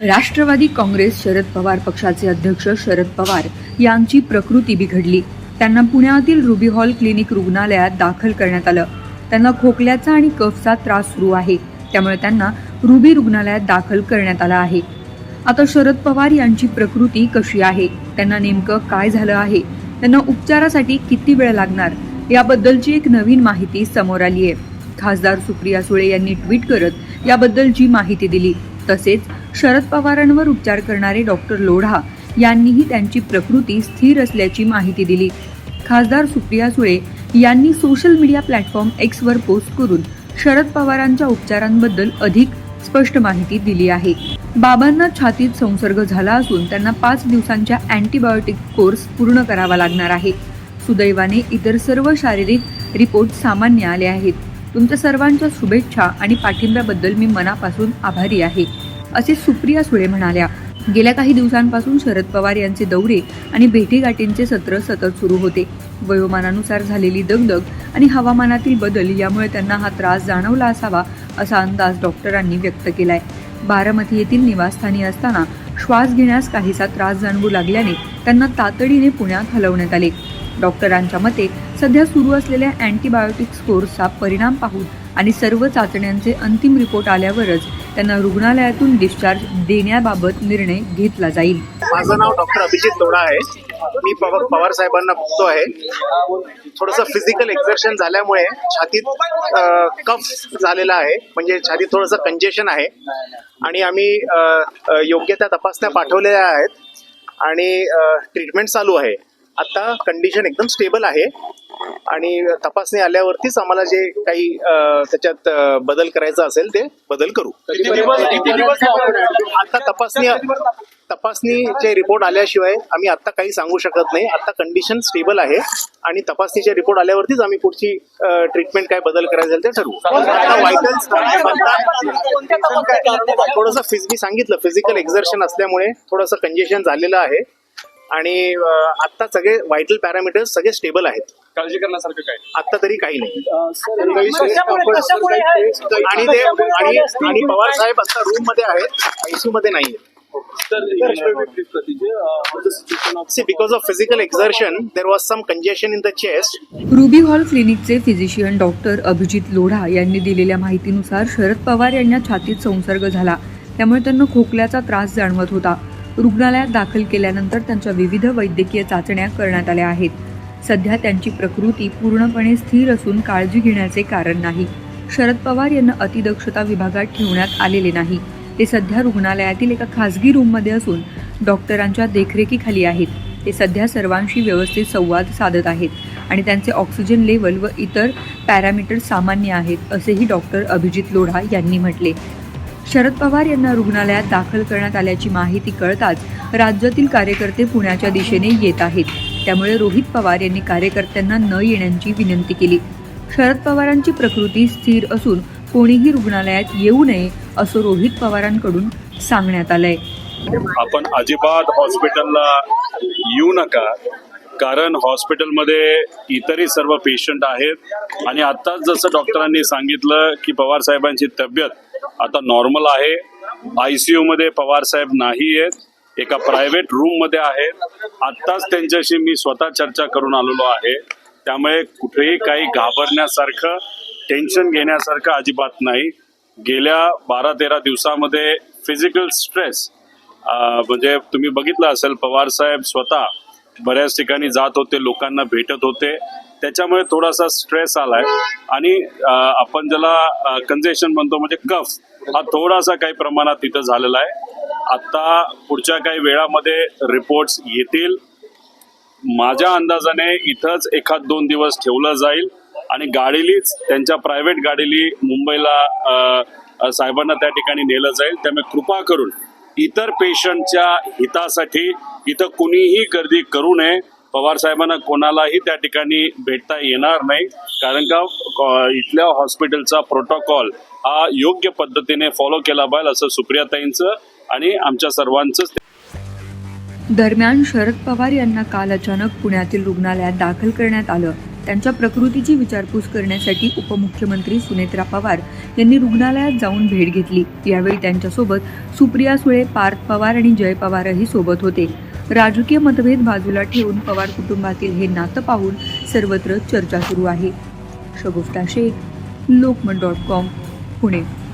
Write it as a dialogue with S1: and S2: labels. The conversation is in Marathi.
S1: राष्ट्रवादी काँग्रेस शरद पवार पक्षाचे अध्यक्ष शरद पवार यांची प्रकृती बिघडली. त्यांना पुण्यातील रुबी हॉल क्लिनिक रुग्णालयात दाखल करण्यात आलं. त्यांना खोकल्याचा आणि कफचा त्रास सुरू आहे, त्यामुळे त्यांना रुबी रुग्णालयात दाखल करण्यात आलं आहे. आता शरद पवार यांची प्रकृती कशी आहे, त्यांना नेमकं काय झालं आहे, त्यांना उपचारासाठी किती वेळ लागणार याबद्दलची एक नवीन माहिती समोर आली आहे. खासदार सुप्रिया सुळे यांनी ट्विट करत याबद्दलची माहिती दिली. तसेच शरद पवारांवर उपचार करणारे डॉक्टर लोढा यांनीही त्यांची प्रकृती स्थिर असल्याची माहिती दिली. खासदार सुप्रिया सुळे यांनी सोशल मीडिया प्लॅटफॉर्म X वर पोस्ट करून शरद पवारांच्या उपचारांबद्दल अधिक स्पष्ट माहिती दिली आहे. बाबांना छातीत संसर्ग झाला असून त्यांना 5 दिवसांच्या अँटीबायोटिक कोर्स पूर्ण करावा लागणार आहे. सुदैवाने इतर सर्व शारीरिक रिपोर्ट सामान्य आले आहेत. तुमच्या सर्वांच्या शुभेच्छा आणि पाठिंब्याबद्दल मी मनापासून आभारी आहे, असे सुप्रिया सुळे म्हणाल्या. गेल्या काही दिवसांपासून शरद पवार यांचे दौरे आणि भेटीगाठींचे सत्र सतत सुरू होते. वयोमानानुसार झालेली दगदग आणि हवामानातील बदल यामुळे त्यांना हा त्रास जाणवला असावा असा अंदाज डॉक्टरांनी व्यक्त केलाय. बारामती येथील निवासस्थानी असताना श्वास घेण्यास काहीसा त्रास जाणवू लागल्याने त्यांना तातडीने पुण्यात हलवण्यात आले. डॉक्टरांच्या मते सध्या सुरू असलेल्या अँटीबायोटिक्स कोर्सचा परिणाम पाहून आणि सर्व चाचण्यांचे अंतिम रिपोर्ट आल्यावरच त्यांना रुग्णालयातून डिस्चार्ज देण्याबाबत निर्णय घेतला जाईल.
S2: माझं नाव डॉक्टर अभिजित लोढा आहे. मी पवार साहेबांना बघतो आहे. थोडंसं फिजिकल एक्झर्शन झाल्यामुळे छातीत कफ झालेला आहे, म्हणजे छातीत थोडंसं कंजेशन आहे आणि आम्ही योग्य त्या तपासण्या पाठवलेल्या आहेत आणि ट्रीटमेंट चालू आहे. आता कंडिशन एकदम स्टेबल आहे आणि तपासणी आल्यावरतीच आम्हाला जे काही त्याच्यात बदल करायचा असेल ते बदल करू. आता तपासणीचे रिपोर्ट आल्याशिवाय आम्ही आता काही सांगू शकत नाही. आता कंडिशन स्टेबल आहे आणि तपासणीचे रिपोर्ट आल्यावरतीच आम्ही पुढची ट्रीटमेंट काय बदल करायचं ते ठरवू. थोडंसं मी सांगितलं फिजिकल एक्झर्शन असल्यामुळे थोडंसं कंजेशन झालेलं आहे आणि आता सगळे व्हायटल पॅरामीटर्स सगळे स्टेबल आहेत.
S3: काळजी करण्यासारखं काय
S2: आता तरी काही नाही. आणि पवार साहेब आता रूम मध्ये आहेत, ICU मध्ये नाही. Because of physical exertion there was some congestion in the chest.
S1: Ruby Hall क्लिनिकचे फिजिशियन डॉक्टर अभिजित लोढा यांनी दिलेल्या माहितीनुसार शरद पवार यांना छातीत संसर्ग झाला, त्यामुळे त्यांना खोकल्याचा त्रास जाणवत होता. रुग्णालयात दाखल केल्यानंतर त्यांच्या विविध वैद्यकीय चाचण्या करण्यात आल्या आहेत. सध्या त्यांची प्रकृती पूर्णपणे स्थिर असून काळजी घेण्याचे कारण नाही. शरद पवार यांना अतिदक्षता विभागात ठेवण्यात आलेले नाही. ते सध्या रुग्णालयातील एका खासगी रूममध्ये असून डॉक्टरांच्या देखरेखीखाली आहेत. ते सध्या सर्वांशी व्यवस्थित संवाद साधत आहेत आणि त्यांचे ऑक्सिजन लेवल व इतर पॅरामीटर्स सामान्य आहेत, असेही डॉक्टर अभिजित लोढा यांनी म्हटले. शरद पवार यांना रुग्णालयात दाखल करण्यात आल्याची माहिती कळताच राज्यातील कार्यकर्ते पुण्याच्या दिशेने येत आहेत. त्यामुळे रोहित पवार यांनी कार्यकर्त्यांना न येण्याची विनंती केली. शरद पवारांची प्रकृती स्थिर असून कोणीही रुग्णालयात येऊ नये असं रोहित पवारांकडून सांगण्यात आलंय.
S3: आपण अजिबात हॉस्पिटलला येऊ नका, कारण हॉस्पिटलमध्ये इतरही सर्व पेशंट आहेत आणि आत्ताच जसं डॉक्टरांनी सांगितलं की पवार साहेबांची तब्येत आता नॉर्मल आहे. ICU मध्ये पवार साहेब नाही आहेत, एका प्रायव्हेट रूम मध्ये आहेत. आत्ताच त्यांच्याशी मी स्वतः चर्चा करून आलेलो आहे. त्यामुळे कुठेही काही घाबरण्यासारखं, टेन्शन घेण्यासारखं अजिबात नाही. गेल्या 12-13 दिवसामध्ये फिजिकल स्ट्रेस म्हणजे तुम्ही बघितलं असेल, पवार साहेब स्वतः बऱ्याच ठिकाणी जात होते, लोकांना भेटत होते. त्याच्यामुळे थोडासा स्ट्रेस आलाय आणि आपण ज्याला कंजेशन म्हणतो म्हणजे कफ, हा थोडासा काही प्रमाणात तिथं झालेला आहे. आता पुढच्या काही वेळामध्ये रिपोर्ट्स येतील. माझ्या अंदाजाने इथंच 1-2 दिवस ठेवलं जाईल आणि गाडीलीच, त्यांच्या प्रायव्हेट गाडीली मुंबईला साहेबांना त्या ठिकाणी नेलं जाईल. त्यामुळे कृपा करून इतर पेशंटच्या हितासाठी इथं कुणीही गर्दी करू नये. पवार साहेबांना कोणालाही त्या ठिकाणी भेटता येणार नाही, कारण का इथल्या हॉस्पिटलचा प्रोटोकॉल हा योग्य पद्धतीने फॉलो केला पाहिजे असं सुप्रियाताईंचं आणि आमच्या सर्वांचंच.
S1: दरम्यान शरद पवार यांना काल अचानक पुण्यातील रुग्णालयात दाखल करण्यात आलं. त्यांच्या प्रकृतीची विचारपूस करण्यासाठी उपमुख्यमंत्री सुनेत्रा पवार यांनी रुग्णालयात जाऊन भेट घेतली. यावेळी त्यांच्यासोबत सुप्रिया सुळे, पार्थ पवार आणि जय पवारही सोबत होते. राजकीय मतभेद बाजूला ठेवून पवार कुटुंबातील हे नातं पाहून सर्वत्र चर्चा सुरू आहे. शगुफ्ता शेख, लोकमत.com, पुणे.